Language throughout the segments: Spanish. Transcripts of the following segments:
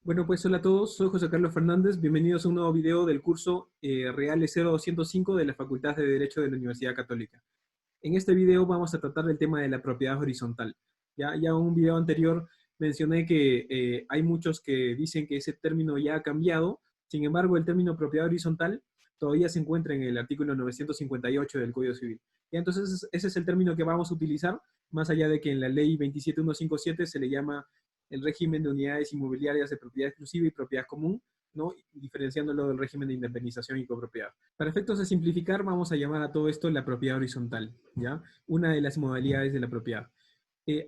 Bueno, pues hola a todos, soy José Carlos Fernández, bienvenidos a un nuevo video del curso Reales 0205 de la Facultad de Derecho de la Universidad Católica. En este video vamos a tratar el tema de la propiedad horizontal. Ya en un video anterior mencioné que hay muchos que dicen que ese término ya ha cambiado, sin embargo el término propiedad horizontal todavía se encuentra en el artículo 958 del Código Civil. Y entonces ese es el término que vamos a utilizar, más allá de que en la ley 27157 se le llama el régimen de unidades inmobiliarias de propiedad exclusiva y propiedad común, ¿no? Diferenciándolo del régimen de independización y copropiedad. Para efectos de simplificar, vamos a llamar a todo esto la propiedad horizontal, ¿ya? Una de las modalidades de la propiedad.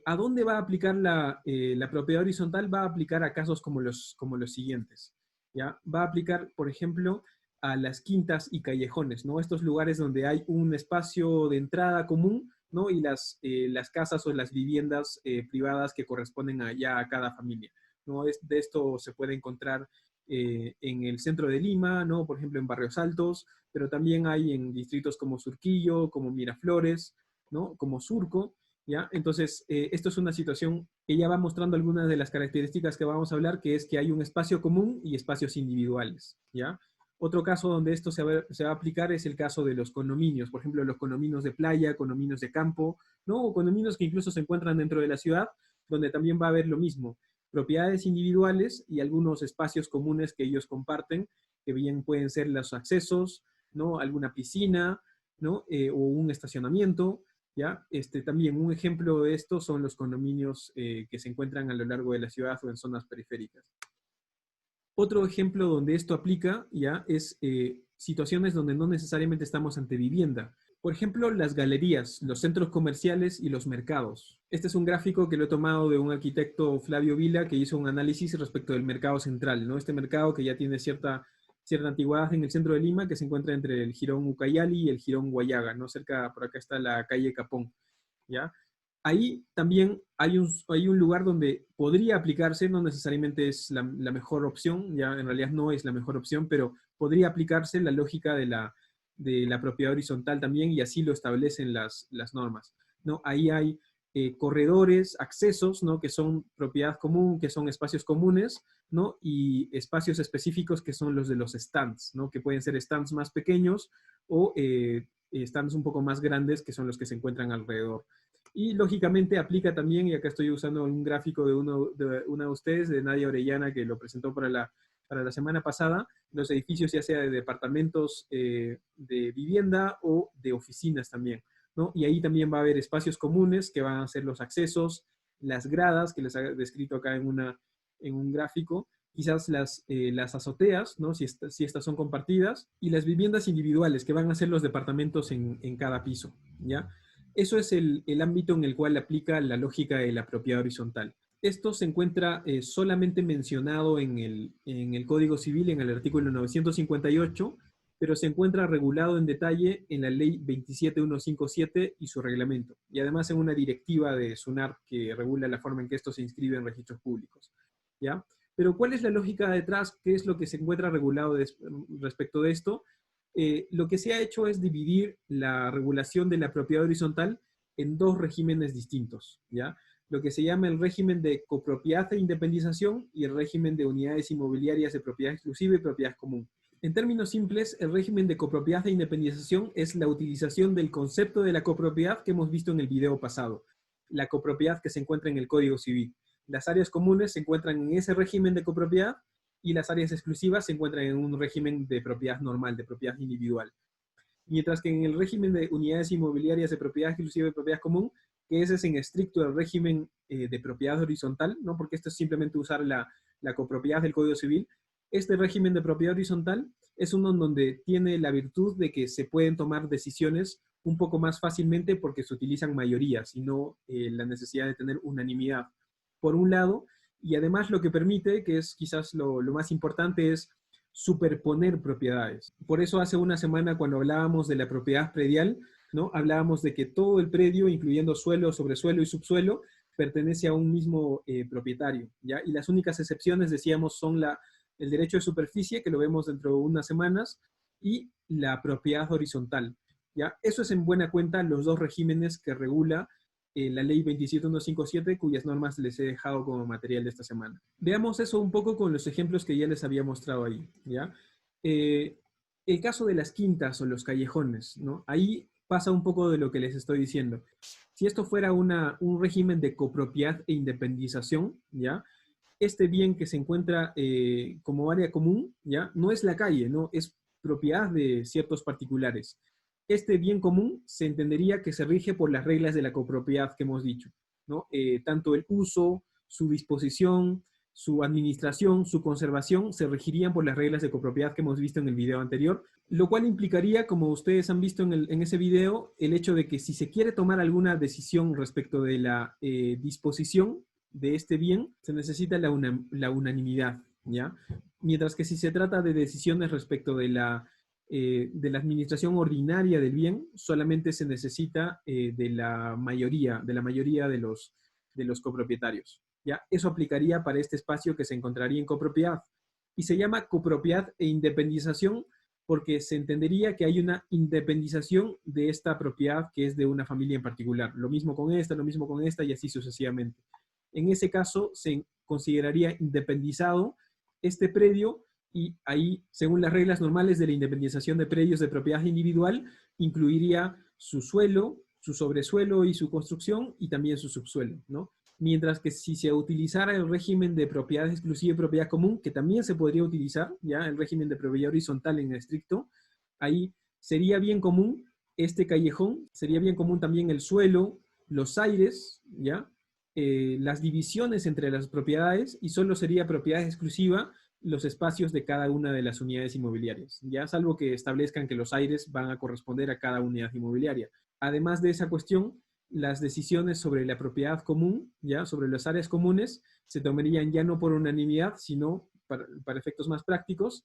¿A dónde va a aplicar la propiedad horizontal? Va a aplicar a casos como los siguientes, ¿ya? Va a aplicar, por ejemplo, a las quintas y callejones, ¿no? Estos lugares donde hay un espacio de entrada común, ¿no? Y las casas o las viviendas privadas que corresponden a cada familia, ¿no? De esto se puede encontrar en el centro de Lima, ¿no? Por ejemplo, en barrios altos, pero también hay en distritos como Surquillo, como Miraflores, ¿no? Como Surco, ¿ya? Entonces, esto es una situación que ya va mostrando algunas de las características que vamos a hablar, que es que hay un espacio común y espacios individuales, ¿ya? Otro caso donde esto se va a aplicar es el caso de los condominios, por ejemplo, los condominios de playa, condominios de campo, ¿no? O condominios que incluso se encuentran dentro de la ciudad, donde también va a haber lo mismo, propiedades individuales y algunos espacios comunes que ellos comparten, que bien pueden ser los accesos, ¿no? Alguna piscina, ¿no? O un estacionamiento, ¿ya? También un ejemplo de esto son los condominios que se encuentran a lo largo de la ciudad o en zonas periféricas. Otro ejemplo donde esto aplica ya es situaciones donde no necesariamente estamos ante vivienda. Por ejemplo, las galerías, los centros comerciales y los mercados. Este es un gráfico que lo he tomado de un arquitecto, Flavio Vila, que hizo un análisis respecto del mercado central, ¿no? Este mercado que ya tiene cierta antigüedad en el centro de Lima, que se encuentra entre el Jirón Ucayali y el Jirón Guayaga, ¿no? Cerca, por acá está la calle Capón, ¿ya? Ahí también hay un lugar donde podría aplicarse, no necesariamente es la mejor opción, ya en realidad no es la mejor opción, pero podría aplicarse la lógica de la propiedad horizontal también, y así lo establecen las normas, ¿no? Ahí hay corredores, accesos, ¿no? Que son propiedad común, que son espacios comunes, ¿no? Y espacios específicos que son los de los stands, ¿no? Que pueden ser stands más pequeños o stands un poco más grandes, que son los que se encuentran alrededor. Y lógicamente aplica también, y acá estoy usando un gráfico de una de ustedes, de Nadia Orellana, que lo presentó para la semana pasada, los edificios ya sea de departamentos de vivienda o de oficinas también, ¿no? Y ahí también va a haber espacios comunes que van a ser los accesos, las gradas, que les he descrito acá en un gráfico, quizás las azoteas, ¿no? Si estas son compartidas, y las viviendas individuales, que van a ser los departamentos en cada piso, ¿ya? Eso es el ámbito en el cual aplica la lógica de la propiedad horizontal. Esto se encuentra solamente mencionado en el Código Civil, en el artículo 958, pero se encuentra regulado en detalle en la ley 27157 y su reglamento, y además en una directiva de SUNAT que regula la forma en que esto se inscribe en registros públicos, ¿ya? Pero ¿cuál es la lógica detrás? ¿Qué es lo que se encuentra regulado respecto de esto? Lo que se ha hecho es dividir la regulación de la propiedad horizontal en dos regímenes distintos, ¿ya? Lo que se llama el régimen de copropiedad e independización y el régimen de unidades inmobiliarias de propiedad exclusiva y propiedad común. En términos simples, el régimen de copropiedad e independización es la utilización del concepto de la copropiedad que hemos visto en el video pasado, la copropiedad que se encuentra en el Código Civil. Las áreas comunes se encuentran en ese régimen de copropiedad y las áreas exclusivas se encuentran en un régimen de propiedad normal, de propiedad individual. Mientras que en el régimen de unidades inmobiliarias de propiedad exclusiva y propiedad común, que ese es en estricto el régimen de propiedad horizontal, ¿no? Porque esto es simplemente usar la copropiedad del Código Civil. Este régimen de propiedad horizontal es uno en donde tiene la virtud de que se pueden tomar decisiones un poco más fácilmente porque se utilizan mayorías y no la necesidad de tener unanimidad. Por un lado, y además lo que permite, que es quizás lo más importante, es superponer propiedades. Por eso hace una semana cuando hablábamos de la propiedad predial, ¿no? Hablábamos de que todo el predio, incluyendo suelo, sobresuelo y subsuelo, pertenece a un mismo propietario, ¿ya? Y las únicas excepciones, decíamos, son el derecho de superficie, que lo vemos dentro de unas semanas, y la propiedad horizontal, ¿ya? Eso es en buena cuenta los dos regímenes que regula la ley 27157, cuyas normas les he dejado como material de esta semana. Veamos eso un poco con los ejemplos que ya les había mostrado ahí, ¿ya? El caso de las quintas o los callejones, ¿no? Ahí pasa un poco de lo que les estoy diciendo. Si esto fuera un régimen de copropiedad e independización, ¿ya? Este bien que se encuentra como área común, ¿ya? No es la calle, ¿no? Es propiedad de ciertos particulares. Este bien común se entendería que se rige por las reglas de la copropiedad que hemos dicho, ¿no? Tanto el uso, su disposición, su administración, su conservación, se regirían por las reglas de copropiedad que hemos visto en el video anterior, lo cual implicaría, como ustedes han visto en ese video, el hecho de que si se quiere tomar alguna decisión respecto de la disposición de este bien, se necesita la unanimidad, ¿ya? Mientras que si se trata de decisiones respecto de la administración ordinaria del bien, solamente se necesita de la mayoría de los copropietarios. ¿Ya? Eso aplicaría para este espacio que se encontraría en copropiedad. Y se llama copropiedad e independización porque se entendería que hay una independización de esta propiedad que es de una familia en particular. Lo mismo con esta y así sucesivamente. En ese caso se consideraría independizado este predio y ahí, según las reglas normales de la independización de predios de propiedad individual, incluiría su suelo, su sobresuelo y su construcción y también su subsuelo, ¿no? Mientras que si se utilizara el régimen de propiedad exclusiva y propiedad común, que también se podría utilizar, ya el régimen de propiedad horizontal en estricto, ahí sería bien común este callejón, sería bien común también el suelo, los aires, ¿ya? Las divisiones entre las propiedades y solo sería propiedad exclusiva los espacios de cada una de las unidades inmobiliarias, ya salvo que establezcan que los aires van a corresponder a cada unidad inmobiliaria. Además de esa cuestión, las decisiones sobre la propiedad común, ya sobre las áreas comunes, se tomarían ya no por unanimidad, sino para efectos más prácticos,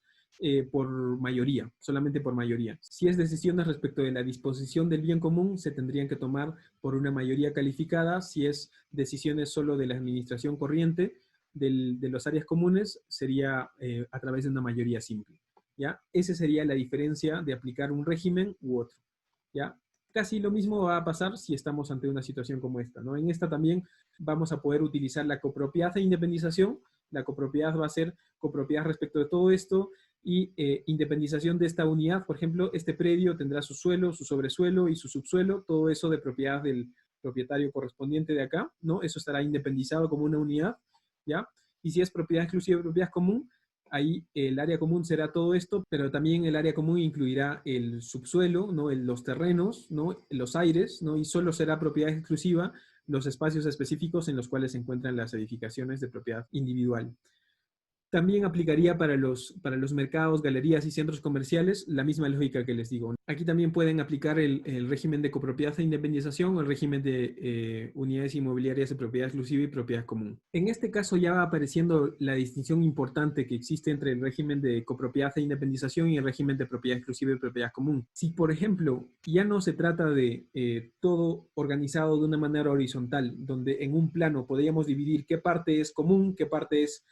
por mayoría, solamente por mayoría. Si es decisiones respecto de la disposición del bien común, se tendrían que tomar por una mayoría calificada. Si es decisiones solo de la administración corriente de las áreas comunes, sería a través de una mayoría simple. ¿Ya? Esa sería la diferencia de aplicar un régimen u otro. ¿Ya? Casi lo mismo va a pasar si estamos ante una situación como esta, ¿no? En esta también vamos a poder utilizar la copropiedad e independización. La copropiedad va a ser copropiedad respecto de todo esto y independización de esta unidad. Por ejemplo, este predio tendrá su suelo, su sobresuelo y su subsuelo, todo eso de propiedad del propietario correspondiente de acá, ¿no? Eso estará independizado como una unidad, ¿ya? Y si es propiedad exclusiva y propiedad común, ahí el área común será todo esto, pero también el área común incluirá el subsuelo, ¿no? Los terrenos, ¿no? Los aires, ¿no? Y solo será propiedad exclusiva los espacios específicos en los cuales se encuentran las edificaciones de propiedad individual. También aplicaría para los mercados, galerías y centros comerciales la misma lógica que les digo. Aquí también pueden aplicar el régimen de copropiedad e independización o el régimen de unidades inmobiliarias de propiedad exclusiva y propiedad común. En este caso ya va apareciendo la distinción importante que existe entre el régimen de copropiedad e independización y el régimen de propiedad exclusiva y propiedad común. Si, por ejemplo, ya no se trata de todo organizado de una manera horizontal, donde en un plano podríamos dividir qué parte es común, qué parte es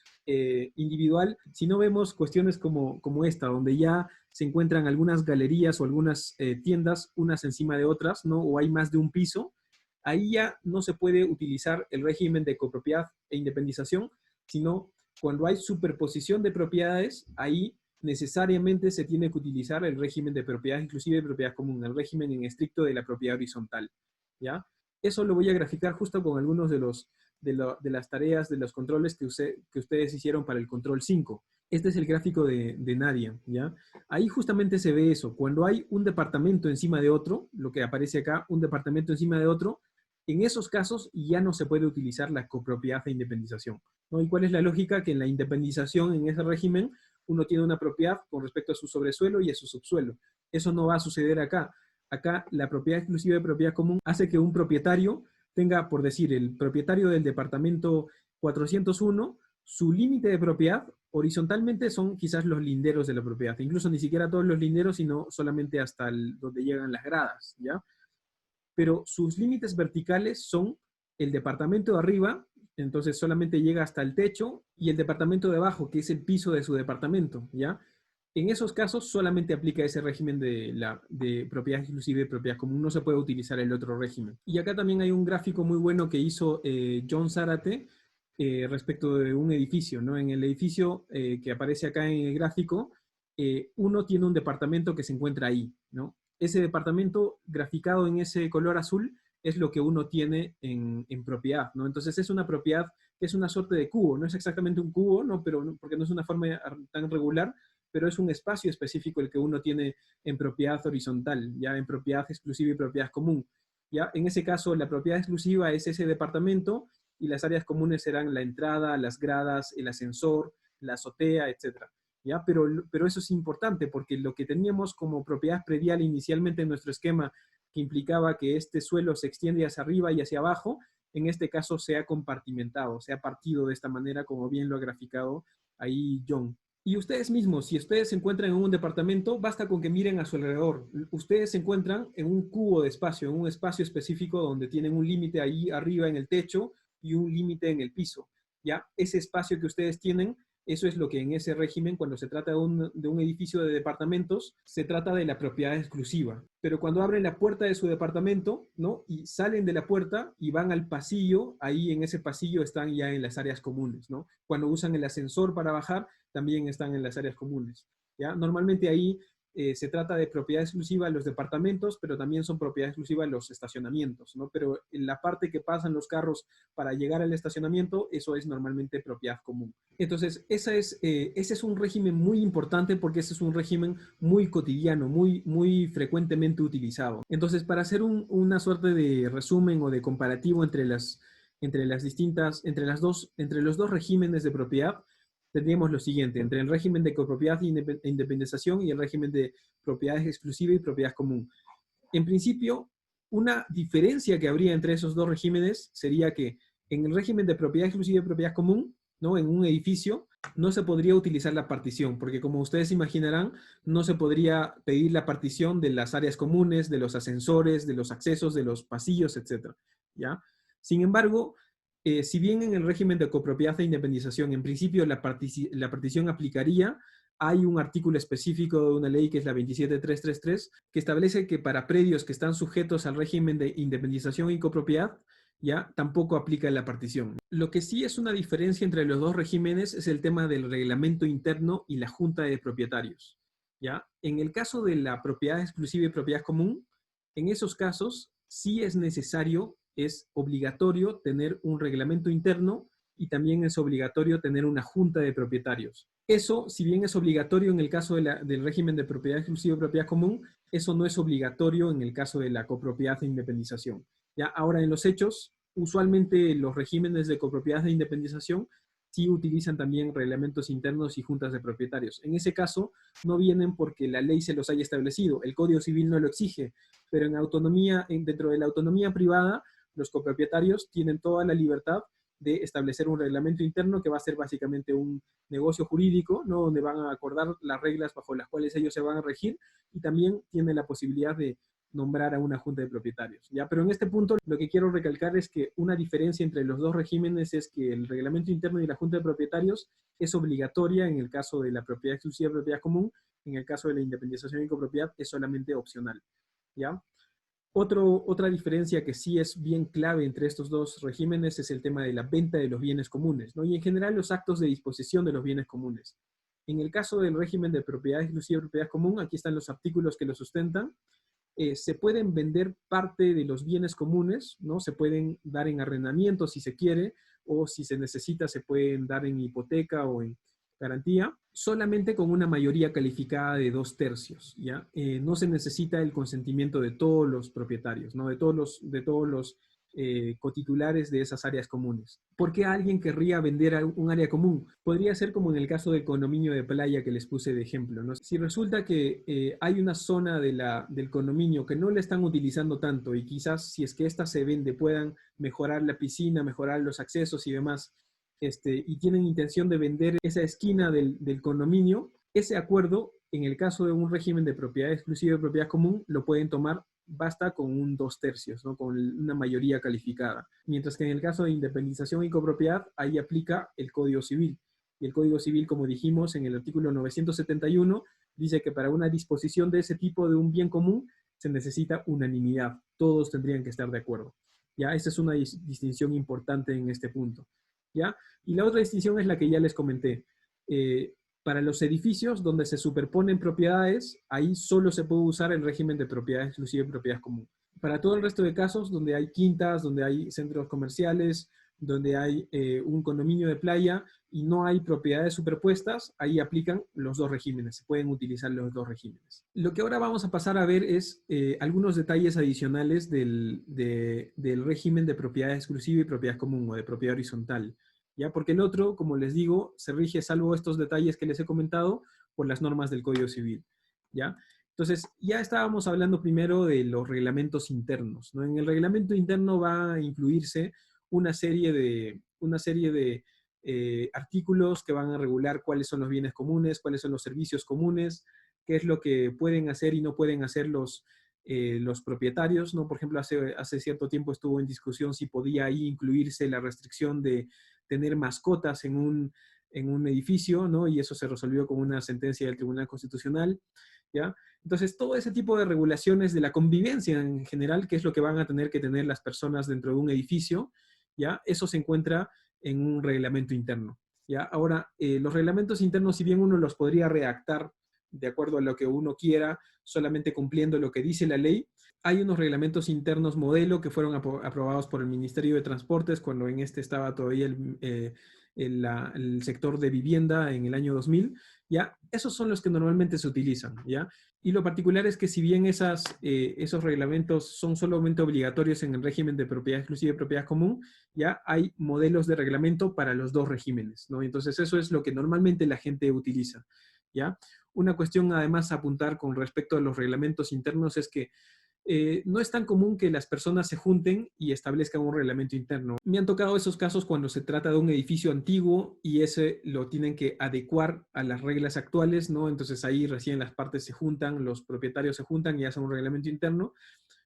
individual, si no vemos cuestiones como esta, donde ya se encuentran algunas galerías o algunas tiendas unas encima de otras, ¿no? O hay más de un piso, ahí ya no se puede utilizar el régimen de copropiedad e independización, sino cuando hay superposición de propiedades, ahí necesariamente se tiene que utilizar el régimen de propiedad exclusiva y propiedad común, el régimen en estricto de la propiedad horizontal, ¿ya? Eso lo voy a graficar justo con algunos de las tareas, de los controles que ustedes hicieron para el control 5. Este es el gráfico de Nadia, ¿ya? Ahí justamente se ve eso. Cuando hay un departamento encima de otro, lo que aparece acá, un departamento encima de otro, en esos casos ya no se puede utilizar la copropiedad e independización, ¿no? ¿Y cuál es la lógica? Que en la independización, en ese régimen, uno tiene una propiedad con respecto a su sobresuelo y a su subsuelo. Eso no va a suceder acá. Acá la propiedad exclusiva y propiedad común hace que un propietario tenga, por decir, el propietario del departamento 401, su límite de propiedad horizontalmente son quizás los linderos de la propiedad, incluso ni siquiera todos los linderos, sino solamente hasta donde llegan las gradas, ¿ya? Pero sus límites verticales son el departamento de arriba, entonces solamente llega hasta el techo, y el departamento de abajo, que es el piso de su departamento, ¿ya? En esos casos solamente aplica ese régimen de propiedad exclusiva y propiedad común, no se puede utilizar el otro régimen. Y acá también hay un gráfico muy bueno que hizo John Zárate respecto de un edificio, ¿no? En el edificio que aparece acá en el gráfico, uno tiene un departamento que se encuentra ahí, ¿no? Ese departamento graficado en ese color azul es lo que uno tiene en propiedad, ¿no? Entonces es una propiedad que es una suerte de cubo, no es exactamente un cubo, ¿no? Pero, porque no es una forma tan regular, pero es un espacio específico el que uno tiene en propiedad horizontal, ya en propiedad exclusiva y propiedad común. Ya en ese caso, la propiedad exclusiva es ese departamento y las áreas comunes serán la entrada, las gradas, el ascensor, la azotea, etc. ¿Ya? Pero eso es importante porque lo que teníamos como propiedad predial inicialmente en nuestro esquema, que implicaba que este suelo se extiende hacia arriba y hacia abajo, en este caso se ha compartimentado, se ha partido de esta manera, como bien lo ha graficado ahí John. Y ustedes mismos, si ustedes se encuentran en un departamento, basta con que miren a su alrededor. Ustedes se encuentran en un cubo de espacio, en un espacio específico donde tienen un límite ahí arriba en el techo y un límite en el piso. ¿Ya? Ese espacio que ustedes tienen, eso es lo que en ese régimen, cuando se trata de un edificio de departamentos, se trata de la propiedad exclusiva. Pero cuando abren la puerta de su departamento, ¿no? Y salen de la puerta y van al pasillo, ahí en ese pasillo están ya en las áreas comunes, ¿no? Cuando usan el ascensor para bajar, también están en las áreas comunes, ¿ya? Normalmente ahí se trata de propiedad exclusiva de los departamentos, pero también son propiedad exclusiva de los estacionamientos, ¿no? Pero en la parte que pasan los carros para llegar al estacionamiento, eso es normalmente propiedad común. Entonces, ese es un régimen muy importante porque ese es un régimen muy cotidiano, muy frecuentemente utilizado. Entonces, para hacer una suerte de resumen o de comparativo entre los dos regímenes de propiedad, tendríamos lo siguiente, entre el régimen de copropiedad e independización y el régimen de propiedades exclusiva y propiedad común. En principio, una diferencia que habría entre esos dos regímenes sería que en el régimen de propiedad exclusiva y propiedad común, ¿no? En un edificio, no se podría utilizar la partición, porque como ustedes imaginarán, no se podría pedir la partición de las áreas comunes, de los ascensores, de los accesos, de los pasillos, etc. ¿Ya? Sin embargo, si bien en el régimen de copropiedad e independización, en principio la partición aplicaría, hay un artículo específico de una ley que es la 27333 que establece que para predios que están sujetos al régimen de independización y copropiedad, ya tampoco aplica la partición. Lo que sí es una diferencia entre los dos regímenes es el tema del reglamento interno y la junta de propietarios. ¿Ya? En el caso de la propiedad exclusiva y propiedad común, en esos casos sí es necesario, es obligatorio tener un reglamento interno y también es obligatorio tener una junta de propietarios. Eso, si bien es obligatorio en el caso del régimen de propiedad exclusiva y propiedad común, eso no es obligatorio en el caso de la copropiedad e independización. Ya ahora en los hechos, usualmente los regímenes de copropiedad e independización sí utilizan también reglamentos internos y juntas de propietarios. En ese caso, no vienen porque la ley se los haya establecido, el Código Civil no lo exige, pero dentro de la autonomía privada, los copropietarios tienen toda la libertad de establecer un reglamento interno que va a ser básicamente un negocio jurídico, ¿no? Donde van a acordar las reglas bajo las cuales ellos se van a regir y también tienen la posibilidad de nombrar a una junta de propietarios, ¿ya? Pero en este punto lo que quiero recalcar es que una diferencia entre los dos regímenes es que el reglamento interno y la junta de propietarios es obligatoria en el caso de la propiedad exclusiva y propiedad común, en el caso de la independización y copropiedad es solamente opcional, ¿ya? Otra diferencia que sí es bien clave entre estos dos regímenes es el tema de la venta de los bienes comunes, ¿no? Y en general los actos de disposición de los bienes comunes. En el caso del régimen de propiedad exclusiva y propiedad común, aquí están los artículos que lo sustentan, se pueden vender parte de los bienes comunes, ¿no? Se pueden dar en arrendamiento si se quiere, o si se necesita se pueden dar en hipoteca o en garantía, solamente con una mayoría calificada de 2/3, ¿ya? No se necesita el consentimiento de todos los propietarios, ¿no? De todos los cotitulares de esas áreas comunes. ¿Por qué alguien querría vender un área común? Podría ser como en el caso del condominio de playa que les puse de ejemplo, ¿no? Si resulta que hay una zona del condominio que no la están utilizando tanto y quizás si es que ésta se vende puedan mejorar la piscina, mejorar los accesos y demás, y tienen intención de vender esa esquina del condominio, ese acuerdo, en el caso de un régimen de propiedad exclusiva y propiedad común, lo pueden tomar, basta con un 2/3, ¿no? Con una mayoría calificada. Mientras que en el caso de independización y copropiedad, ahí aplica el Código Civil. Y el Código Civil, como dijimos en el artículo 971, dice que para una disposición de ese tipo de un bien común se necesita unanimidad. Todos tendrían que estar de acuerdo. ¿Ya? Esa es una distinción importante en este punto. ¿Ya? Y la otra distinción es la que ya les comenté. Para los edificios donde se superponen propiedades, ahí solo se puede usar el régimen de propiedad exclusiva y propiedad común. Para todo el resto de casos, donde hay quintas, donde hay centros comerciales, donde hay un condominio de playa y no hay propiedades superpuestas, ahí aplican los dos regímenes, se pueden utilizar los dos regímenes. Lo que ahora vamos a pasar a ver es algunos detalles adicionales del régimen de propiedad exclusiva y propiedad común o de propiedad horizontal. ¿Ya? Porque el otro, como les digo, se rige, salvo estos detalles que les he comentado, por las normas del Código Civil. ¿Ya? Entonces, ya estábamos hablando primero de los reglamentos internos, ¿no? En el reglamento interno va a incluirse una serie de artículos que van a regular cuáles son los bienes comunes, cuáles son los servicios comunes, qué es lo que pueden hacer y no pueden hacer los propietarios, ¿no? Por ejemplo, hace cierto tiempo estuvo en discusión si podía ahí incluirse la restricción de tener mascotas en un edificio, ¿no? Y eso se resolvió con una sentencia del Tribunal Constitucional, ¿ya? Entonces, todo ese tipo de regulaciones de la convivencia en general, que es lo que van a tener que tener las personas dentro de un edificio, ¿ya? Eso se encuentra en un reglamento interno, ¿ya? Ahora, los reglamentos internos, si bien uno los podría redactar de acuerdo a lo que uno quiera, solamente cumpliendo lo que dice la ley, hay unos reglamentos internos modelo que fueron aprobados por el Ministerio de Transportes cuando en este estaba todavía el sector de vivienda en el año 2000, ¿ya? Esos son los que normalmente se utilizan, ¿ya? Y lo particular es que si bien esos reglamentos son solamente obligatorios en el régimen de propiedad exclusiva y propiedad común, ya hay modelos de reglamento para los dos regímenes, ¿no? Entonces eso es lo que normalmente la gente utiliza, ¿ya? Una cuestión además a apuntar con respecto a los reglamentos internos es que no es tan común que las personas se junten y establezcan un reglamento interno. Me han tocado esos casos cuando se trata de un edificio antiguo y ese lo tienen que adecuar a las reglas actuales, ¿no? Entonces ahí recién las partes se juntan, los propietarios se juntan y hacen un reglamento interno.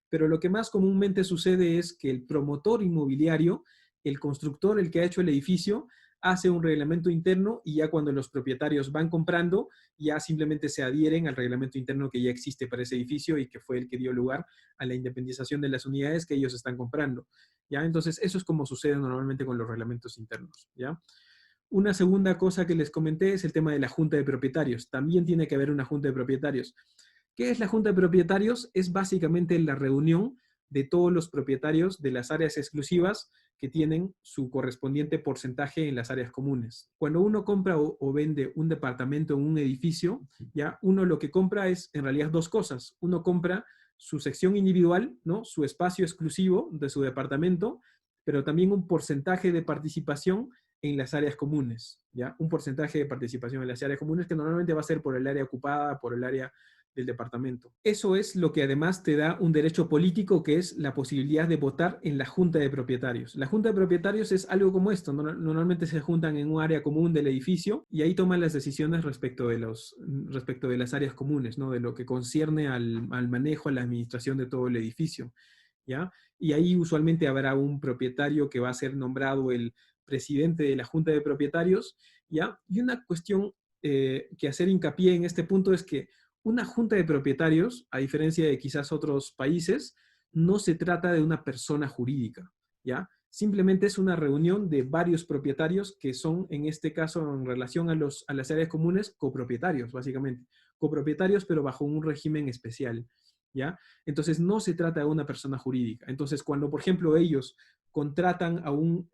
Pero lo que más comúnmente sucede es que el promotor inmobiliario, el constructor, el que ha hecho el edificio, hace un reglamento interno y ya cuando los propietarios van comprando, ya simplemente se adhieren al reglamento interno que ya existe para ese edificio y que fue el que dio lugar a la independización de las unidades que ellos están comprando. ¿Ya? Entonces, eso es como sucede normalmente con los reglamentos internos. ¿Ya? Una segunda cosa que les comenté es el tema de la junta de propietarios. También tiene que haber una junta de propietarios. ¿Qué es la junta de propietarios? Es básicamente la reunión de todos los propietarios de las áreas exclusivas que tienen su correspondiente porcentaje en las áreas comunes. Cuando uno compra o vende un departamento en un edificio, ya uno lo que compra es en realidad dos cosas. Uno compra su sección individual, ¿no? Su espacio exclusivo de su departamento, pero también un porcentaje de participación en las áreas comunes, ¿ya? Un porcentaje de participación en las áreas comunes que normalmente va a ser por el área ocupada, por el área del departamento. Eso es lo que además te da un derecho político, que es la posibilidad de votar en la junta de propietarios. La junta de propietarios es algo como esto, normalmente se juntan en un área común del edificio y ahí toman las decisiones respecto de las áreas comunes, ¿no? De lo que concierne al manejo, a la administración de todo el edificio, ¿ya? Y ahí usualmente habrá un propietario que va a ser nombrado el presidente de la junta de propietarios, ¿ya? Y una cuestión que hacer hincapié en este punto es que una junta de propietarios, a diferencia de quizás otros países, no se trata de una persona jurídica, ¿ya? Simplemente es una reunión de varios propietarios que son, en este caso, en relación a las áreas comunes, copropietarios, básicamente. Copropietarios, pero bajo un régimen especial, ¿ya? Entonces, no se trata de una persona jurídica. Entonces, cuando, por ejemplo, ellos contratan a un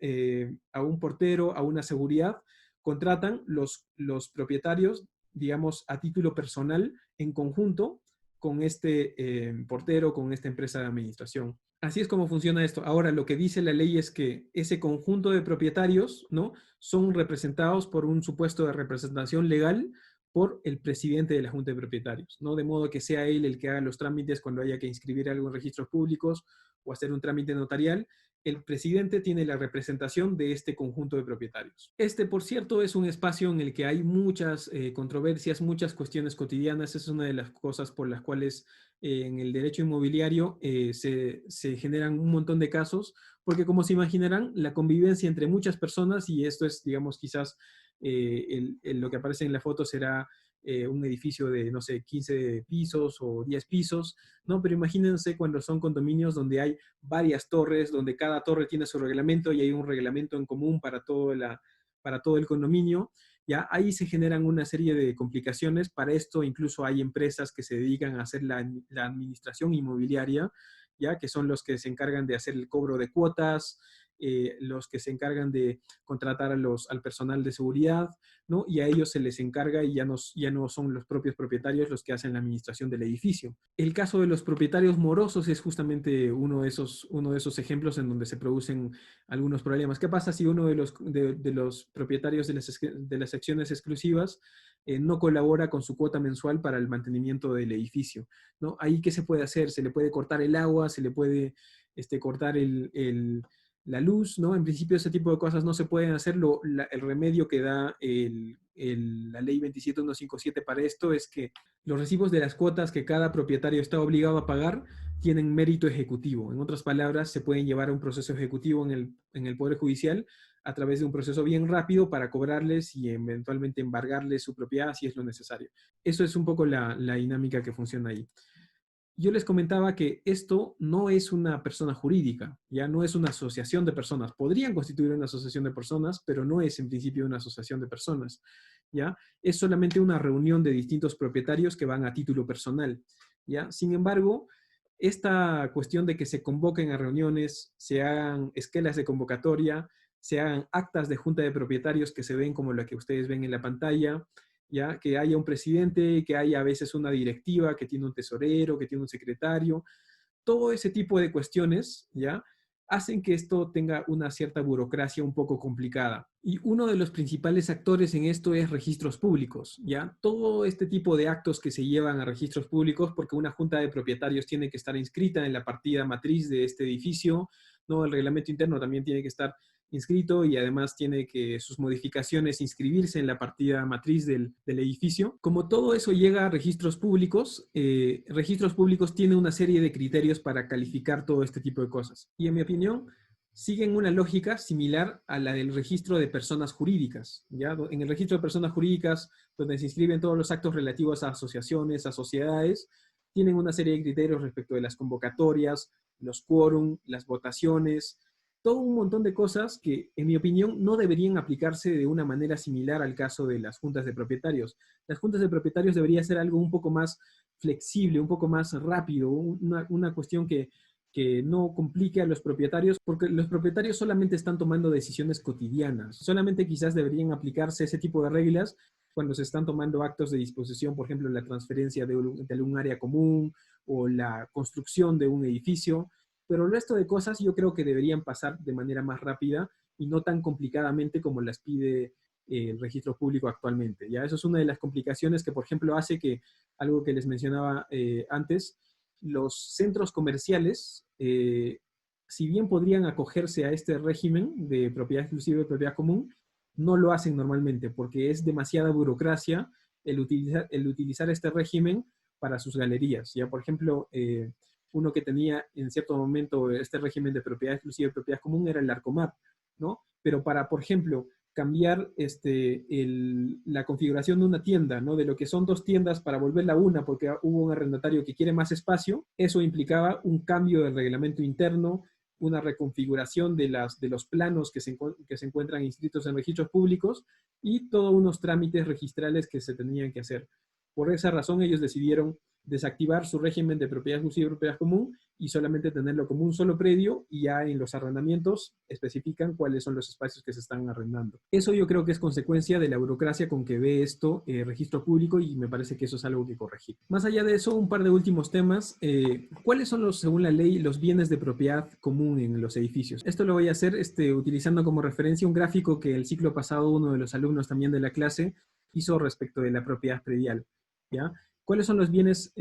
portero, a una seguridad, contratan los propietarios, digamos, a título personal, en conjunto con este portero, con esta empresa de administración. Así es como funciona esto. Ahora, lo que dice la ley es que ese conjunto de propietarios, ¿no? Son representados por un supuesto de representación legal por el presidente de la Junta de Propietarios, ¿no? De modo que sea él el que haga los trámites cuando haya que inscribir algo en registros públicos o hacer un trámite notarial. El presidente tiene la representación de este conjunto de propietarios. Este, por cierto, es un espacio en el que hay muchas controversias, muchas cuestiones cotidianas. Es una de las cosas por las cuales en el derecho inmobiliario se generan un montón de casos, porque como se imaginarán, la convivencia entre muchas personas, y esto es, digamos, quizás lo que aparece en la foto será un edificio de, no sé, 15 pisos o 10 pisos, ¿no? Pero imagínense cuando son condominios donde hay varias torres, donde cada torre tiene su reglamento y hay un reglamento en común para todo el condominio, ¿ya? Ahí se generan una serie de complicaciones. Para esto incluso hay empresas que se dedican a hacer la administración inmobiliaria, ¿ya? Que son los que se encargan de hacer el cobro de cuotas, los que se encargan de contratar al personal de seguridad, ¿no? Y a ellos se les encarga y ya no son los propios propietarios los que hacen la administración del edificio. El caso de los propietarios morosos es justamente uno de esos ejemplos en donde se producen algunos problemas. ¿Qué pasa si uno de los propietarios de las secciones exclusivas no colabora con su cuota mensual para el mantenimiento del edificio, ¿no? Ahí, ¿qué se puede hacer? Se le puede cortar el agua, se le puede cortar la luz, ¿no? En principio ese tipo de cosas no se pueden hacer. El remedio que da la ley 27157 para esto es que los recibos de las cuotas que cada propietario está obligado a pagar tienen mérito ejecutivo. En otras palabras, se pueden llevar a un proceso ejecutivo en el Poder Judicial a través de un proceso bien rápido para cobrarles y eventualmente embargarles su propiedad si es lo necesario. Eso es un poco la dinámica que funciona ahí. Yo les comentaba que esto no es una persona jurídica, ya no es una asociación de personas. Podrían constituir una asociación de personas, pero no es en principio una asociación de personas, ¿ya? Es solamente una reunión de distintos propietarios que van a título personal, ¿ya? Sin embargo, esta cuestión de que se convoquen a reuniones, se hagan esquelas de convocatoria, se hagan actas de junta de propietarios que se ven como la que ustedes ven en la pantalla, ¿ya? Que haya un presidente, que haya a veces una directiva, que tiene un tesorero, que tiene un secretario. Todo ese tipo de cuestiones, ¿ya? Hacen que esto tenga una cierta burocracia un poco complicada. Y uno de los principales actores en esto es registros públicos, ¿ya? Todo este tipo de actos que se llevan a registros públicos, porque una junta de propietarios tiene que estar inscrita en la partida matriz de este edificio, ¿no? El reglamento interno también tiene que estar inscrito y además tiene que sus modificaciones inscribirse en la partida matriz del edificio. Como todo eso llega a registros públicos tienen una serie de criterios para calificar todo este tipo de cosas. Y en mi opinión, siguen una lógica similar a la del registro de personas jurídicas, ¿ya? En el registro de personas jurídicas, donde se inscriben todos los actos relativos a asociaciones, a sociedades, tienen una serie de criterios respecto de las convocatorias, los quórum, las votaciones, todo un montón de cosas que, en mi opinión, no deberían aplicarse de una manera similar al caso de las juntas de propietarios. Las juntas de propietarios debería ser algo un poco más flexible, un poco más rápido, una cuestión que no complique a los propietarios, porque los propietarios solamente están tomando decisiones cotidianas. Solamente quizás deberían aplicarse ese tipo de reglas cuando se están tomando actos de disposición, por ejemplo, la transferencia de un área común o la construcción de un edificio. Pero el resto de cosas yo creo que deberían pasar de manera más rápida y no tan complicadamente como las pide el registro público actualmente. ¿Ya? Eso es una de las complicaciones que, por ejemplo, hace que, algo que les mencionaba antes, los centros comerciales, si bien podrían acogerse a este régimen de propiedad exclusiva y propiedad común, no lo hacen normalmente porque es demasiada burocracia el utilizar este régimen para sus galerías. ¿Ya? Por ejemplo, uno que tenía en cierto momento este régimen de propiedad exclusiva y propiedad común era el Arcomar, ¿no? Pero para, por ejemplo, cambiar la configuración de una tienda, ¿no? De lo que son dos tiendas para volverla una porque hubo un arrendatario que quiere más espacio, eso implicaba un cambio del reglamento interno, una reconfiguración de los planos que se encuentran inscritos en registros públicos y todos unos trámites registrales que se tenían que hacer. Por esa razón ellos decidieron desactivar su régimen de propiedad exclusiva y propiedad común y solamente tenerlo como un solo predio y ya en los arrendamientos especifican cuáles son los espacios que se están arrendando. Eso yo creo que es consecuencia de la burocracia con que ve esto registro público y me parece que eso es algo que corregir. Más allá de eso, un par de últimos temas. ¿Cuáles son según la ley, los bienes de propiedad común en los edificios? Esto lo voy a hacer utilizando como referencia un gráfico que el ciclo pasado uno de los alumnos también de la clase hizo respecto de la propiedad predial, ¿ya? ¿Cuáles son los bienes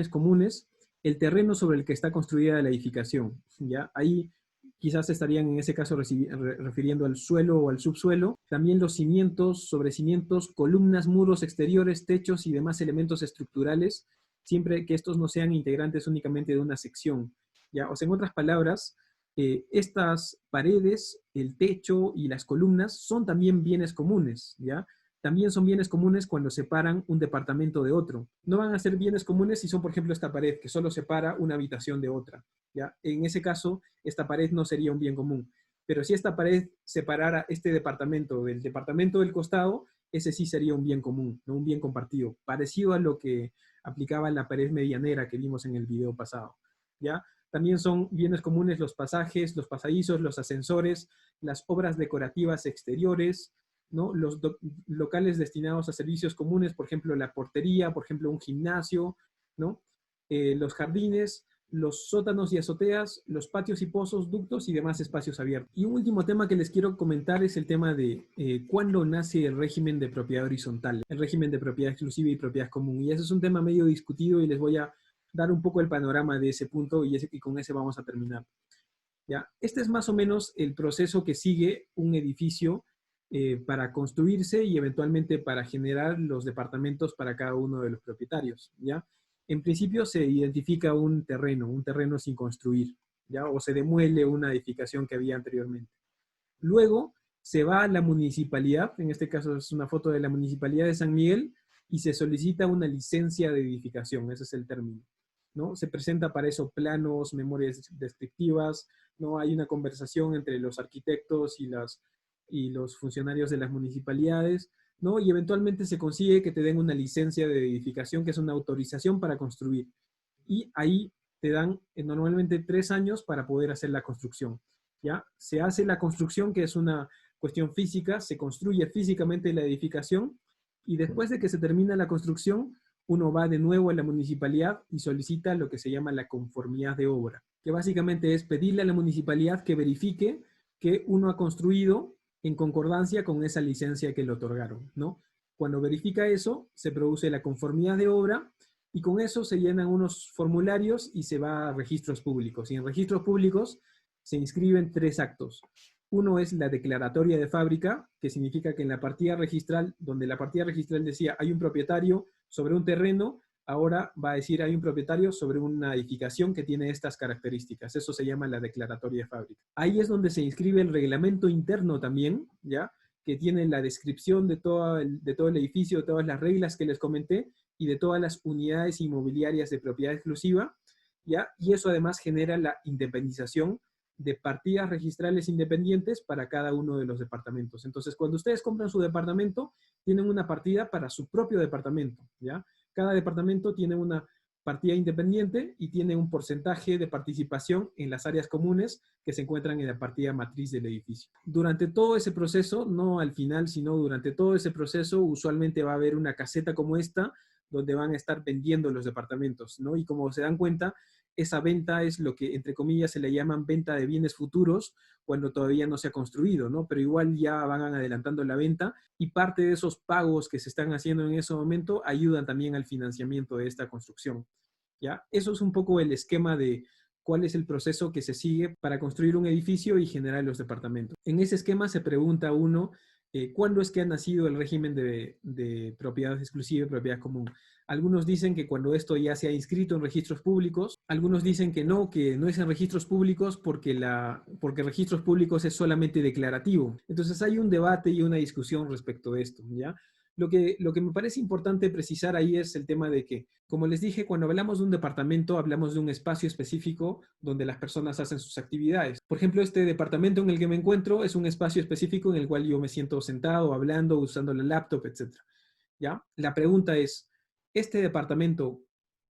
comunes? El terreno sobre el que está construida la edificación, ¿ya? Ahí quizás estarían en ese caso refiriendo al suelo o al subsuelo. También los cimientos, sobrecimientos, columnas, muros exteriores, techos y demás elementos estructurales, siempre que estos no sean integrantes únicamente de una sección, ¿ya? O sea, en otras palabras, Estas paredes, el techo y las columnas son también bienes comunes, ¿ya? También son bienes comunes cuando separan un departamento de otro. No van a ser bienes comunes si son, por ejemplo, esta pared, que solo separa una habitación de otra, ¿ya? En ese caso, esta pared no sería un bien común. Pero si esta pared separara este departamento del departamento del costado, ese sí sería un bien común, no un bien compartido, parecido a lo que aplicaba la pared medianera que vimos en el video pasado, ¿ya? También son bienes comunes los pasajes, los pasadizos, los ascensores, las obras decorativas exteriores, ¿no? Los locales destinados a servicios comunes, por ejemplo, la portería, por ejemplo, un gimnasio, ¿no? Los jardines, los sótanos y azoteas, los patios y pozos, ductos y demás espacios abiertos. Y un último tema que les quiero comentar es el tema de cuándo nace el régimen de propiedad horizontal, el régimen de propiedad exclusiva y propiedad común. Y ese es un tema medio discutido y les voy a dar un poco el panorama de ese punto y con ese vamos a terminar. ¿Ya? Este es más o menos el proceso que sigue un edificio para construirse y eventualmente para generar los departamentos para cada uno de los propietarios, ¿ya? En principio se identifica un terreno sin construir, ¿ya? O se demuele una edificación que había anteriormente. Luego se va a la municipalidad, en este caso es una foto de la municipalidad de San Miguel, y se solicita una licencia de edificación, ese es el término, ¿no? Se presenta para eso planos, memorias descriptivas, ¿no? Hay una conversación entre los arquitectos y los funcionarios de las municipalidades, ¿no? Y eventualmente se consigue que te den una licencia de edificación, que es una autorización para construir. Y ahí te dan normalmente 3 años para poder hacer la construcción, ¿ya? Se hace la construcción, que es una cuestión física, se construye físicamente la edificación, y después de que se termina la construcción, uno va de nuevo a la municipalidad y solicita lo que se llama la conformidad de obra, que básicamente es pedirle a la municipalidad que verifique que uno ha construido en concordancia con esa licencia que le otorgaron, ¿no? Cuando verifica eso, se produce la conformidad de obra y con eso se llenan unos formularios y se va a registros públicos. Y en registros públicos se inscriben 3 actos. Uno es la declaratoria de fábrica, que significa que en la partida registral, donde la partida registral decía hay un propietario sobre un terreno, ahora va a decir hay un propietario sobre una edificación que tiene estas características. Eso se llama la declaratoria de fábrica. Ahí es donde se inscribe el reglamento interno también, ¿ya? Que tiene la descripción de todo el edificio, de todas las reglas que les comenté y de todas las unidades inmobiliarias de propiedad exclusiva, ¿ya? Y eso además genera la independización de partidas registrales independientes para cada uno de los departamentos. Entonces, cuando ustedes compran su departamento, tienen una partida para su propio departamento, ¿ya? Cada departamento tiene una partida independiente y tiene un porcentaje de participación en las áreas comunes que se encuentran en la partida matriz del edificio. Durante todo ese proceso, no al final, sino durante todo ese proceso, usualmente va a haber una caseta como esta, donde van a estar vendiendo los departamentos, ¿no? Y como se dan cuenta, esa venta es lo que, entre comillas, se le llaman venta de bienes futuros cuando todavía no se ha construido, ¿no? Pero igual ya van adelantando la venta y parte de esos pagos que se están haciendo en ese momento ayudan también al financiamiento de esta construcción, ¿ya? Eso es un poco el esquema de cuál es el proceso que se sigue para construir un edificio y generar los departamentos. En ese esquema se pregunta uno, ¿cuándo es que ha nacido el régimen de propiedad exclusiva y propiedad común? Algunos dicen que cuando esto ya se ha inscrito en registros públicos, algunos dicen que no es en registros públicos porque registros públicos es solamente declarativo. Entonces hay un debate y una discusión respecto de esto, ¿ya? Lo que me parece importante precisar ahí es el tema de que, como les dije, cuando hablamos de un departamento, hablamos de un espacio específico donde las personas hacen sus actividades. Por ejemplo, este departamento en el que me encuentro es un espacio específico en el cual yo me siento sentado, hablando, usando la laptop, etc. ¿Ya? La pregunta es, ¿este departamento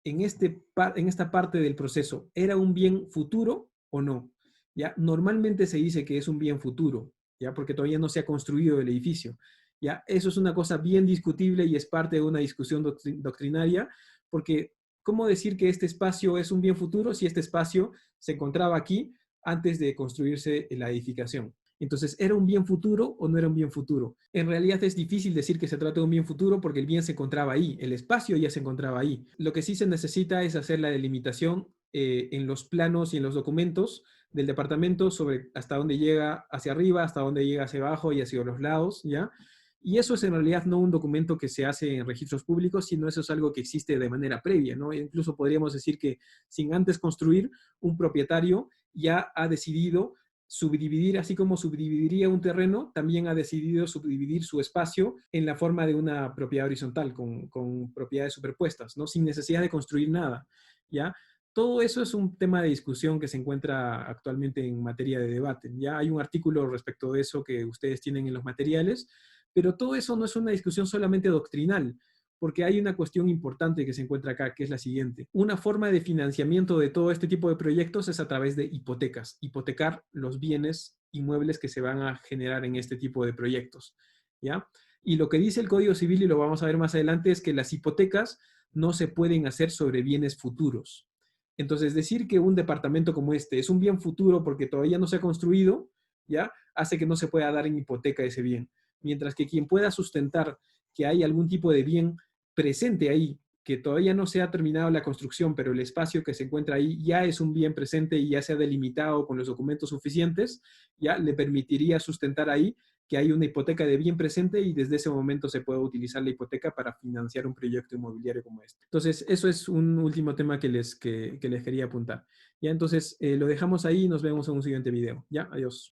en esta parte del proceso era un bien futuro o no? ¿Ya? Normalmente se dice que es un bien futuro, ¿ya? Porque todavía no se ha construido el edificio. ¿Ya? Eso es una cosa bien discutible y es parte de una discusión doctrinaria, porque ¿cómo decir que este espacio es un bien futuro si este espacio se encontraba aquí antes de construirse la edificación? Entonces, ¿era un bien futuro o no era un bien futuro? En realidad es difícil decir que se trata de un bien futuro porque el bien se encontraba ahí, el espacio ya se encontraba ahí. Lo que sí se necesita es hacer la delimitación en los planos y en los documentos del departamento sobre hasta dónde llega hacia arriba, hasta dónde llega hacia abajo y hacia los lados, ¿ya? Y eso es en realidad no un documento que se hace en registros públicos, sino eso es algo que existe de manera previa, ¿no? Incluso podríamos decir que sin antes construir, un propietario ya ha decidido subdividir, así como subdividiría un terreno, también ha decidido subdividir su espacio en la forma de una propiedad horizontal, con propiedades superpuestas, ¿no? Sin necesidad de construir nada, ¿ya? Todo eso es un tema de discusión que se encuentra actualmente en materia de debate. Ya hay un artículo respecto de eso que ustedes tienen en los materiales, pero todo eso no es una discusión solamente doctrinal, porque hay una cuestión importante que se encuentra acá, que es la siguiente. Una forma de financiamiento de todo este tipo de proyectos es a través de hipotecas, hipotecar los bienes inmuebles que se van a generar en este tipo de proyectos, ¿ya? Y lo que dice el Código Civil, y lo vamos a ver más adelante, es que las hipotecas no se pueden hacer sobre bienes futuros. Entonces, decir que un departamento como este es un bien futuro porque todavía no se ha construido, ¿ya? Hace que no se pueda dar en hipoteca ese bien. Mientras que quien pueda sustentar que hay algún tipo de bien presente ahí, que todavía no se ha terminado la construcción, pero el espacio que se encuentra ahí ya es un bien presente y ya se ha delimitado con los documentos suficientes, ya le permitiría sustentar ahí que hay una hipoteca de bien presente y desde ese momento se puede utilizar la hipoteca para financiar un proyecto inmobiliario como este. Entonces, eso es un último tema que les quería apuntar. Ya, entonces, lo dejamos ahí y nos vemos en un siguiente video. Ya, adiós.